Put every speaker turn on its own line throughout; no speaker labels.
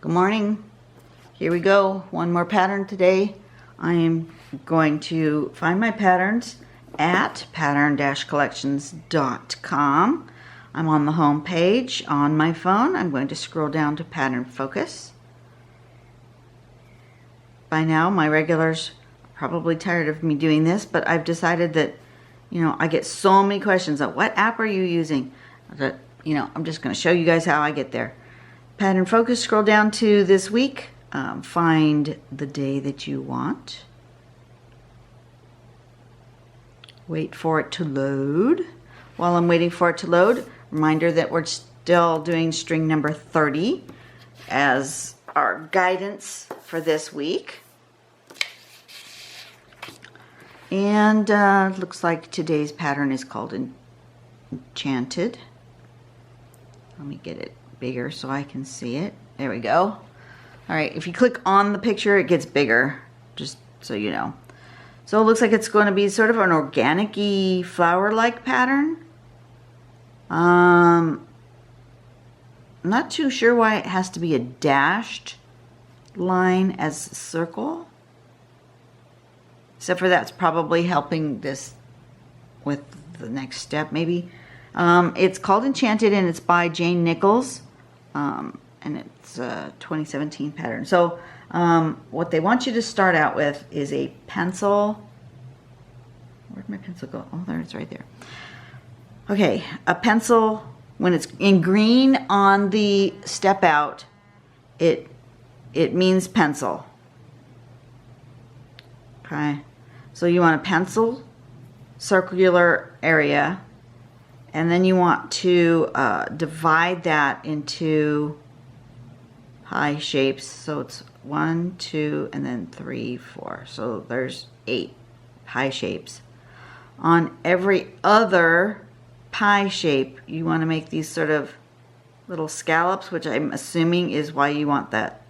Good morning. Here we go. One more pattern today. I am going to find my patterns at pattern-collections.com. I'm on the home page on my phone. I'm going to scroll down to pattern focus. By now my regulars are probably tired of me doing this, but I've decided that, I get so many questions of what app are you using, that, I'm just going to show you guys how I get there. Pattern focus, scroll down to this week, find the day that you want. Wait for it to load. While I'm waiting for it to load, reminder that we're still doing string number 30 as our guidance for this week. And looks like today's pattern is called Enchanted. Let me get it bigger so I can see it. There we go. All right, if you click on the picture, it gets bigger, just so you know. So it looks like it's going to be sort of an organic-y, flower-like pattern. I'm not too sure why it has to be a dashed line as a circle. Except for that's probably helping this with the next step, maybe. It's called Enchanted, and it's by Jane Nichols. And it's a 2017 pattern. So what they want you to start out with is a pencil. Where'd my pencil go? Oh, there it's right there. Okay, a pencil, when it's in green on the step out, it means pencil. Okay, so you want a pencil, circular area, and then you want to divide that into pie shapes. So it's 1, 2, and then 3, 4. So there's 8 pie shapes. On every other pie shape, you want to make these sort of little scallops, which I'm assuming is why you want that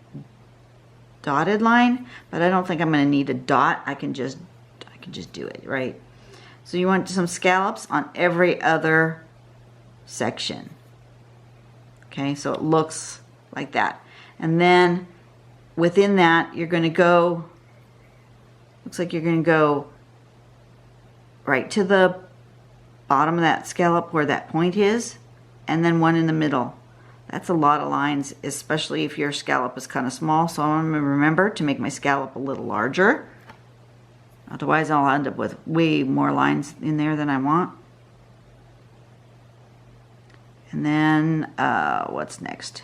dotted line, but I don't think I'm going to need a dot. I can just do it, right? So you want some scallops on every other section. Okay, so it looks like that. And then within that, you're going to go, looks like you're going to go right to the bottom of that scallop where that point is, and then one in the middle. That's a lot of lines, especially if your scallop is kind of small. So I'm going to remember to make my scallop a little larger. Otherwise, I'll end up with way more lines in there than I want. And then, what's next?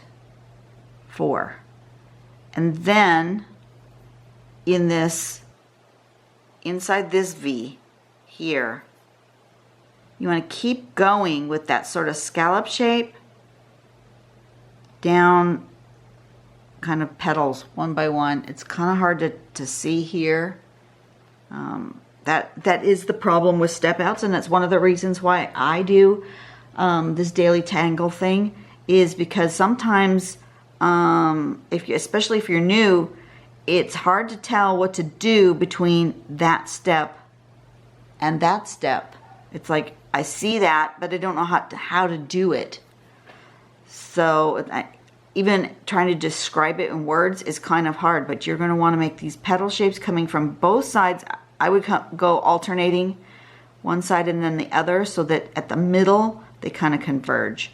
4. And then, in this, inside this V here, you want to keep going with that sort of scallop shape down kind of petals one by one. It's kind of hard to see here. That is the problem with step outs, and that's one of the reasons why I do this daily tangle thing, is because sometimes especially if you're new, it's hard to tell what to do between that step and that step. It's like I see that, but I don't know how to do it. So even trying to describe it in words is kind of hard, but you're going to want to make these petal shapes coming from both sides. I would go alternating one side and then the other, so that at the middle they kind of converge.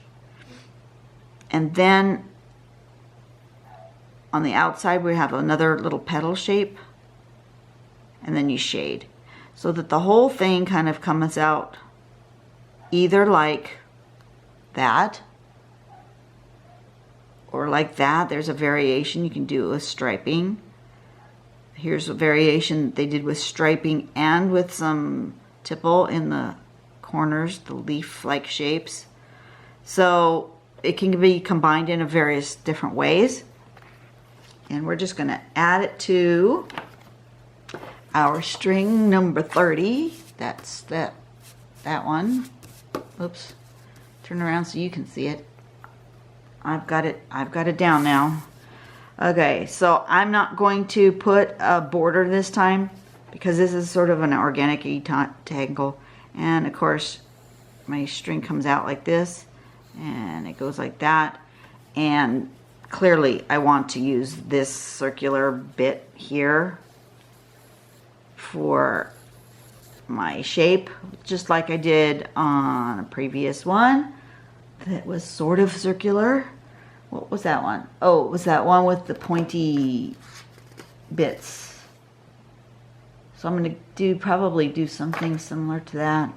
And then on the outside we have another little petal shape, and then you shade, so that the whole thing kind of comes out either like that or like that. There's a variation you can do with striping. Here's a variation they did with striping and with some tipple in the corners, the leaf-like shapes. So it can be combined in various different ways. And we're just going to add it to our string number 30. That's that one. Oops. Turn around so you can see it. I've got it down now. Okay, so I'm not going to put a border this time because this is sort of an organic-y tangle. And of course, my string comes out like this, and it goes like that. And clearly I want to use this circular bit here for my shape, just like I did on a previous one that was sort of circular. What was that one? Oh, it was that one with the pointy bits. So I'm going to probably do something similar to that,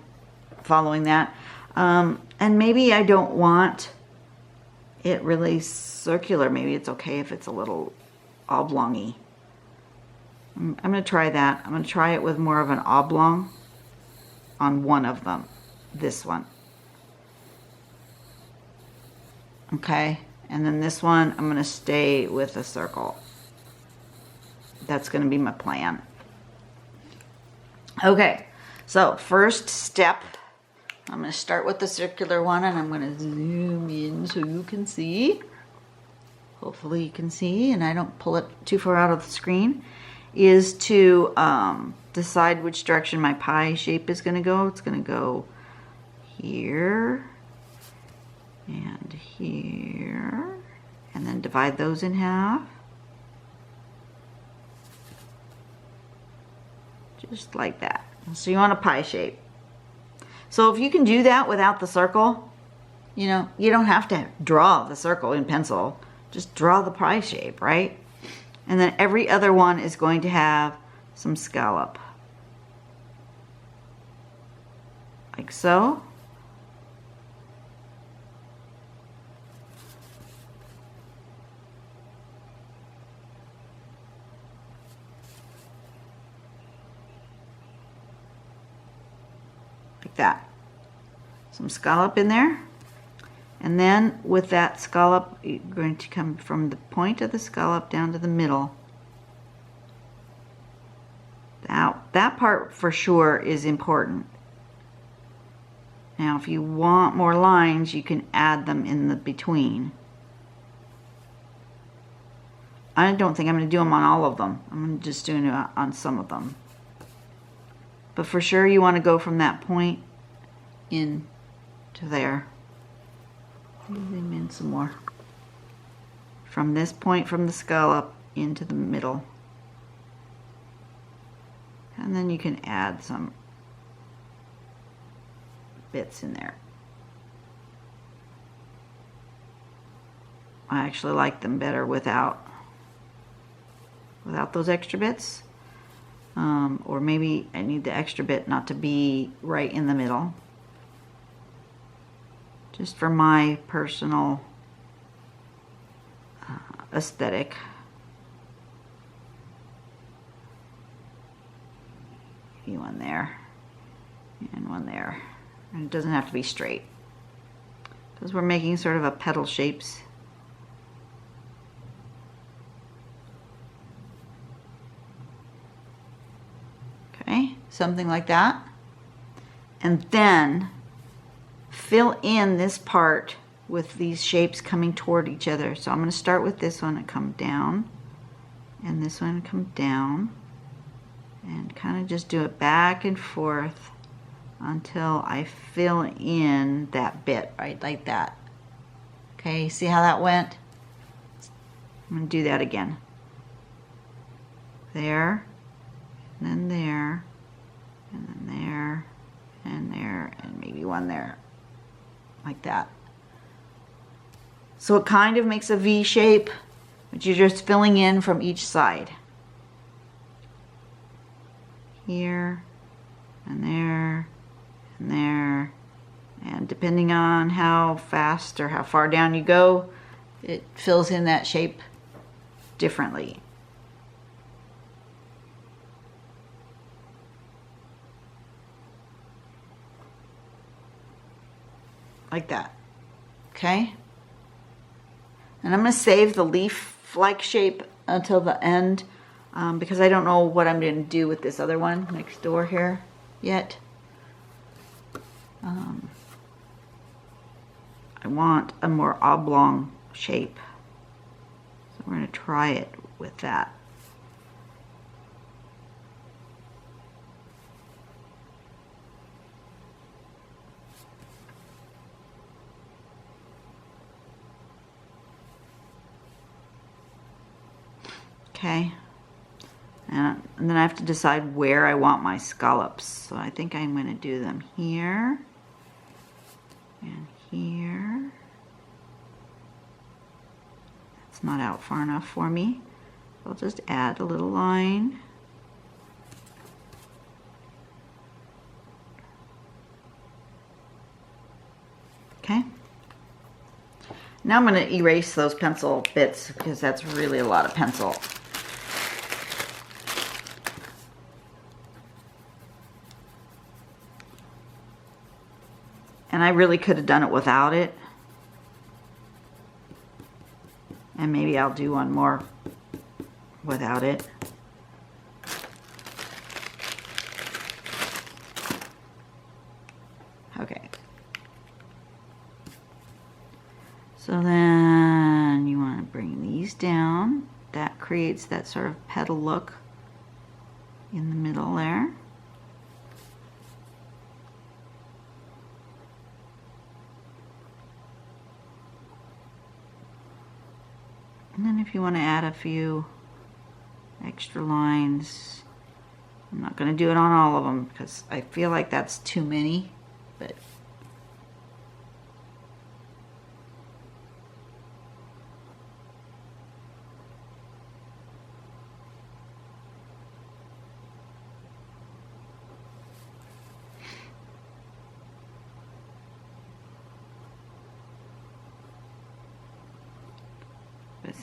following that. And maybe I don't want it really circular. Maybe it's okay if it's a little oblong-y. I'm going to try that. I'm going to try it with more of an oblong on one of them, this one. Okay, and then this one, I'm going to stay with a circle. That's going to be my plan. Okay, so first step, I'm going to start with the circular one, and I'm going to zoom in so you can see. Hopefully you can see, and I don't pull it too far out of the screen, is to decide which direction my pie shape is going to go. It's going to go here and here, and then divide those in half. Just like that. So you want a pie shape. So if you can do that without the circle, you know, you don't have to draw the circle in pencil. Just draw the pie shape, right? And then every other one is going to have some scallop. Like so. Like that. Some scallop in there. And then with that scallop, you're going to come from the point of the scallop down to the middle. Now, that part for sure is important. Now, if you want more lines, you can add them in the between. I don't think I'm going to do them on all of them. I'm just doing it on some of them. But for sure, you want to go from that point in to there. Zoom in some more. From this point, from the scallop into the middle. And then you can add some bits in there. I actually like them better without those extra bits. Or maybe I need the extra bit not to be right in the middle. Just for my personal aesthetic. Maybe one there and one there. And it doesn't have to be straight, because we're making sort of a petal shapes. Okay, something like that. And then fill in this part with these shapes coming toward each other. So I'm going to start with this one and come down, and this one and come down, and kind of just do it back and forth until I fill in that bit, right, like that. Okay, see how that went? I'm going to do that again. There, and then there, and then there, and there, and maybe one there. Like that. So it kind of makes a V shape, but you're just filling in from each side. Here, and there, and there. And depending on how fast or how far down you go, it fills in that shape differently. Like that. Okay? And I'm going to save the leaf-like shape until the end, because I don't know what I'm going to do with this other one next door here yet. I want a more oblong shape, so we're going to try it with that. Okay. And then I have to decide where I want my scallops. So I think I'm going to do them here and here. That's not out far enough for me. I'll just add a little line. Okay. Now I'm going to erase those pencil bits because that's really a lot of pencil. And I really could have done it without it. And maybe I'll do one more without it. Okay. So then you want to bring these down. That creates that sort of petal look in the middle there. And then if you want to add a few extra lines, I'm not going to do it on all of them because I feel like that's too many, but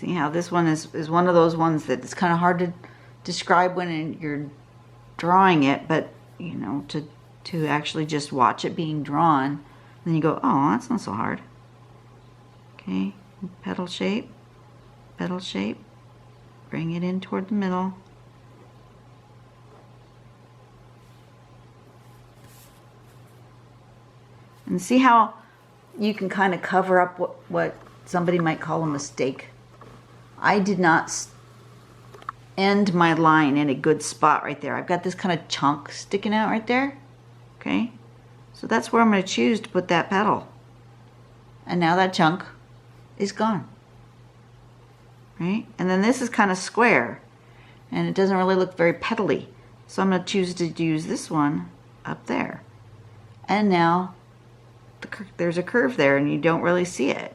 see how this one is one of those ones that it's kind of hard to describe when you're drawing it, but you know, to actually just watch it being drawn, then you go, oh, that's not so hard. Okay, petal shape, bring it in toward the middle. And see how you can kind of cover up what somebody might call a mistake. I did not end my line in a good spot right there. I've got this kind of chunk sticking out right there. Okay, so that's where I'm going to choose to put that petal. And now that chunk is gone. Right? And then this is kind of square and it doesn't really look very petally. So I'm going to choose to use this one up there. And now there's a curve there and you don't really see it.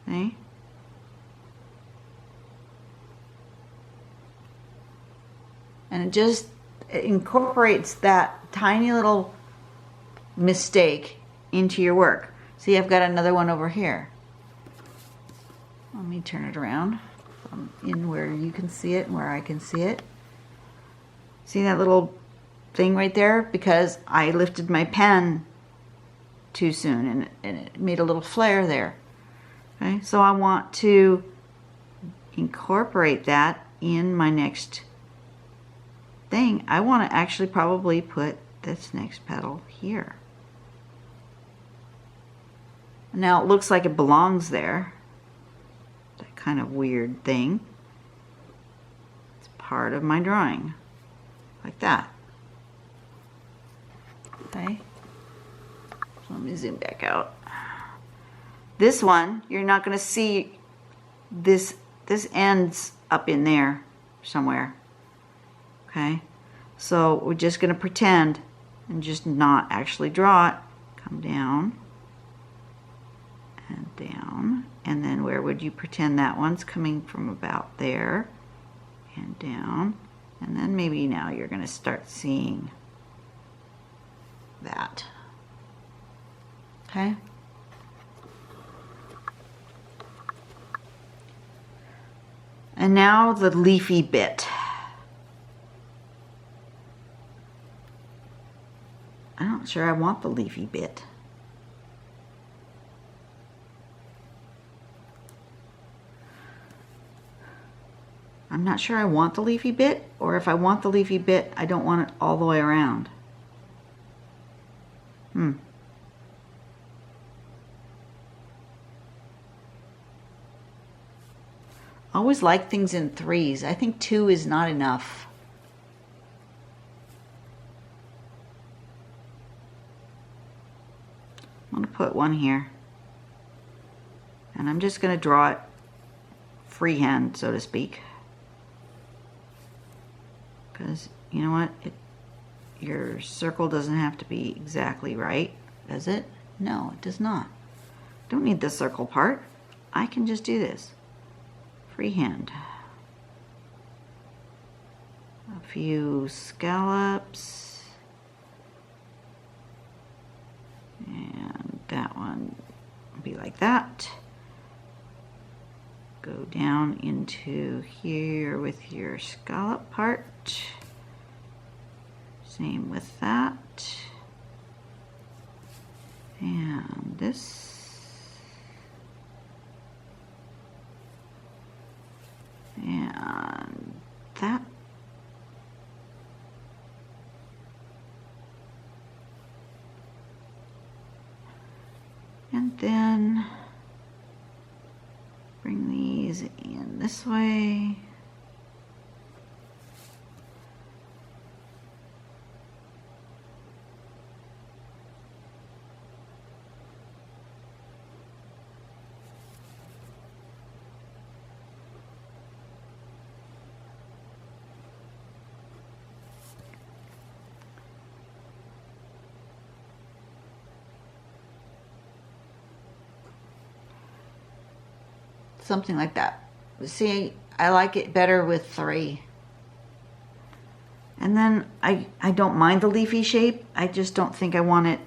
Okay? And it just incorporates that tiny little mistake into your work. See, I've got another one over here. Let me turn it around in where you can see it and where I can see it. See that little thing right there? Because I lifted my pen too soon and it made a little flare there. Okay, so I want to incorporate that in my next thing. I want to actually probably put this next petal here. Now it looks like it belongs there. That kind of weird thing. It's part of my drawing. Like that. Okay. So let me zoom back out. This one, you're not going to see this ends up in there somewhere. Okay, so we're just going to pretend and just not actually draw it. Come down and down, and then where would you pretend that one's coming from? About there and down, and then maybe now you're going to start seeing that. Okay. And now the leafy bit. I'm not sure I want the leafy bit. I'm not sure I want the leafy bit, or if I want the leafy bit, I don't want it all the way around. I always like things in threes. I think 2 is not enough. I'm going to put one here. And I'm just going to draw it freehand, so to speak. because you know what? Your circle doesn't have to be exactly right, does it? No, it does not. Don't need the circle part. I can just do this. Freehand. A few scallops. And that one will be like that. Go down into here with your scallop part. Same with that. And this. And that. And then bring these in this way. Something like that. See, I like it better with 3. And then I don't mind the leafy shape. I just don't think I want it,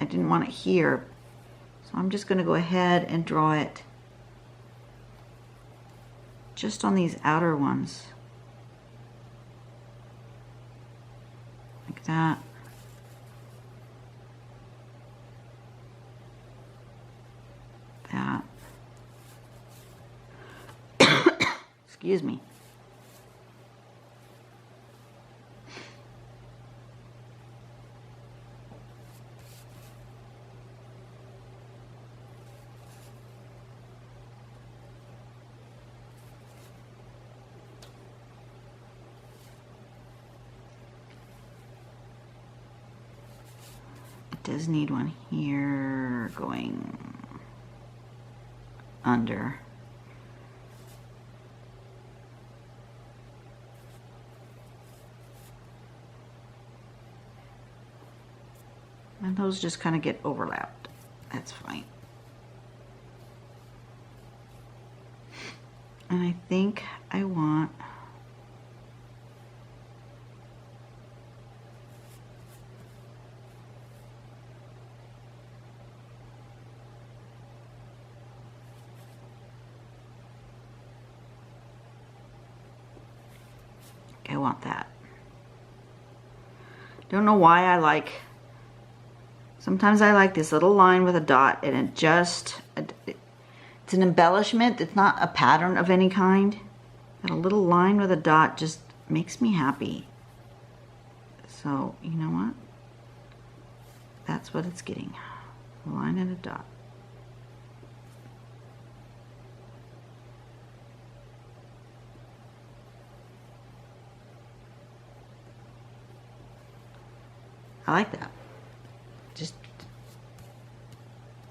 I didn't want it here. So I'm just gonna go ahead and draw it just on these outer ones. Like that. That. Excuse me. It does need one here going under. And those just kind of get overlapped. That's fine. And I think I want that. Don't know why I like, sometimes I like this little line with a dot, and it just, it's an embellishment. It's not a pattern of any kind. But a little line with a dot just makes me happy. So, you know what? That's what it's getting. A line and a dot. I like that. Just,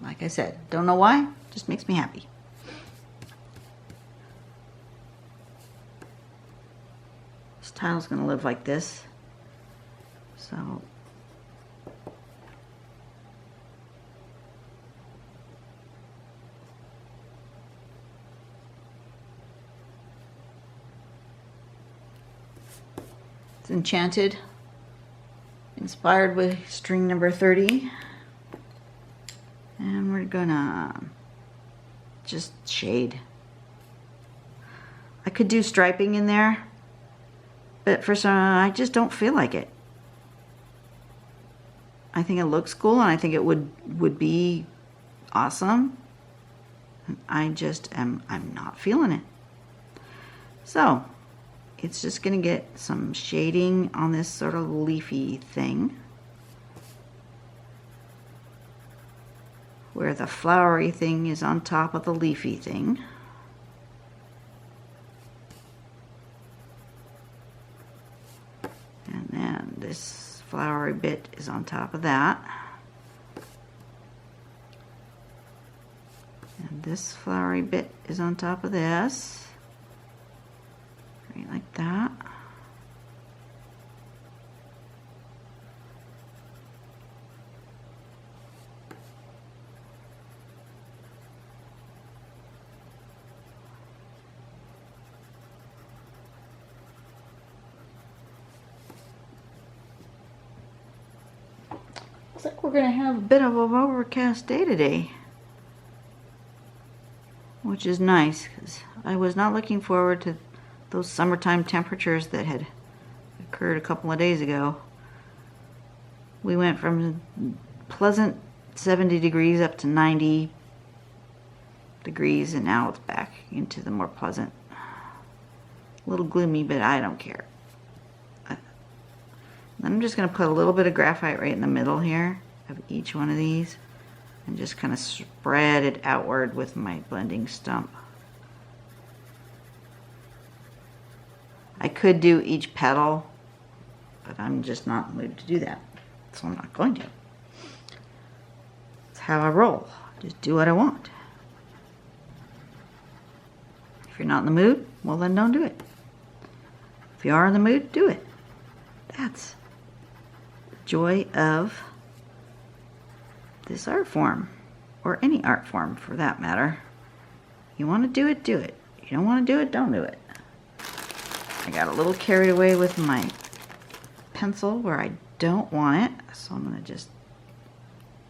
like I said, don't know why, just makes me happy. This tile's gonna live like this. So, it's Enchanted. Inspired with string number 30, and we're gonna just shade. I could do striping in there, but for some, I just don't feel like it. I think it looks cool, and I think it would be awesome. I'm not feeling it. So it's just gonna get some shading on this sort of leafy thing, where the flowery thing is on top of the leafy thing. And then this flowery bit is on top of that. And this flowery bit is on top of this. Right like that. Looks like we're going to have a bit of an overcast day today, which is nice because I was not looking forward to those summertime temperatures that had occurred a couple of days ago. We went from pleasant 70 degrees up to 90 degrees, and now it's back into the more pleasant. A little gloomy, but I don't care. Then I'm just going to put a little bit of graphite right in the middle here of each one of these and just kind of spread it outward with my blending stump. I could do each petal, but I'm just not in the mood to do that, so I'm not going to. That's how I roll. Just do what I want. If you're not in the mood, well then don't do it. If you are in the mood, do it. That's the joy of this art form, or any art form for that matter. You want to do it, do it. You don't want to do it, don't do it. I got a little carried away with my pencil where I don't want it, so I'm going to just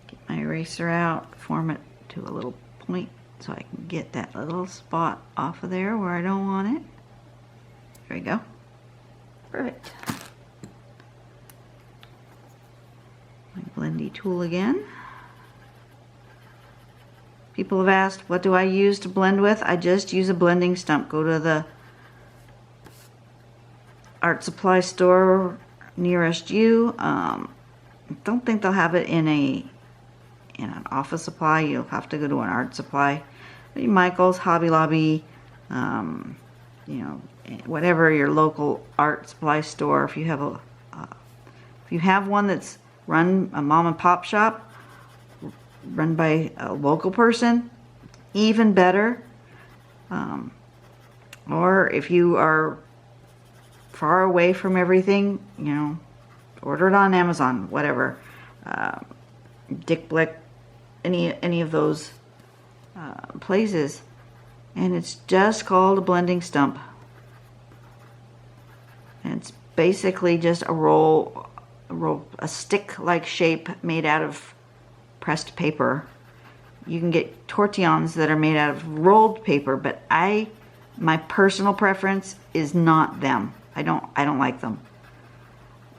get my eraser out, form it to a little point so I can get that little spot off of there where I don't want it. There we go. Perfect. My blendy tool again. People have asked, what do I use to blend with? I just use a blending stump. Go to the art supply store nearest you. Don't think they'll have it in an office supply. You'll have to go to an art supply. Michael's, Hobby Lobby, you know, whatever your local art supply store. If you have one that's run a mom and pop shop, run by a local person, even better. Or if you are far away from everything, you know, order it on Amazon, whatever. Dick Blick, any of those places, and it's just called a blending stump. And it's basically just a stick-like shape made out of pressed paper. You can get tortillons that are made out of rolled paper, but my personal preference is not them. I don't like them.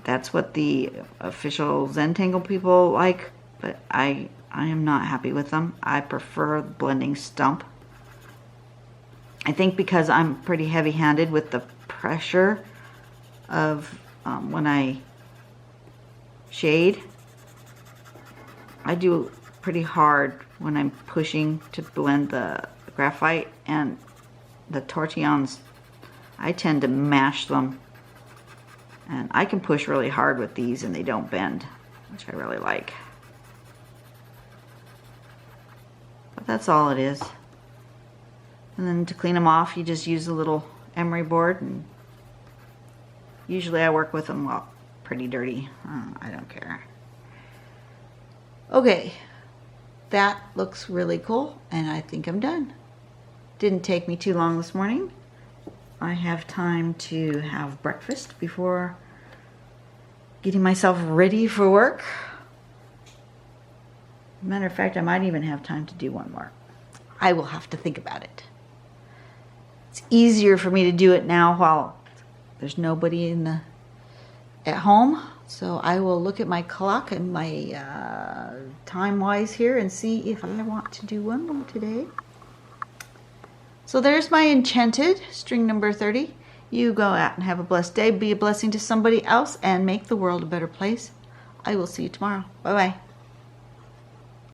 That's what the official Zentangle people like, but I am not happy with them. I prefer the blending stump. I think because I'm pretty heavy-handed with the pressure of when I shade, I do pretty hard when I'm pushing to blend the graphite, and the tortillons, I tend to mash them, and I can push really hard with these and they don't bend, which I really like. But that's all it is. And then to clean them off, you just use a little emery board, and usually I work with them pretty dirty. I don't care. Okay, that looks really cool, and I think I'm done. Didn't take me too long this morning. I have time to have breakfast before getting myself ready for work. Matter of fact, I might even have time to do one more. I will have to think about it. It's easier for me to do it now while there's nobody at home. So I will look at my clock and my time-wise here and see if I want to do one more today. So there's my Enchanted, string number 30. You go out and have a blessed day, be a blessing to somebody else, and make the world a better place. I will see you tomorrow. Bye-bye.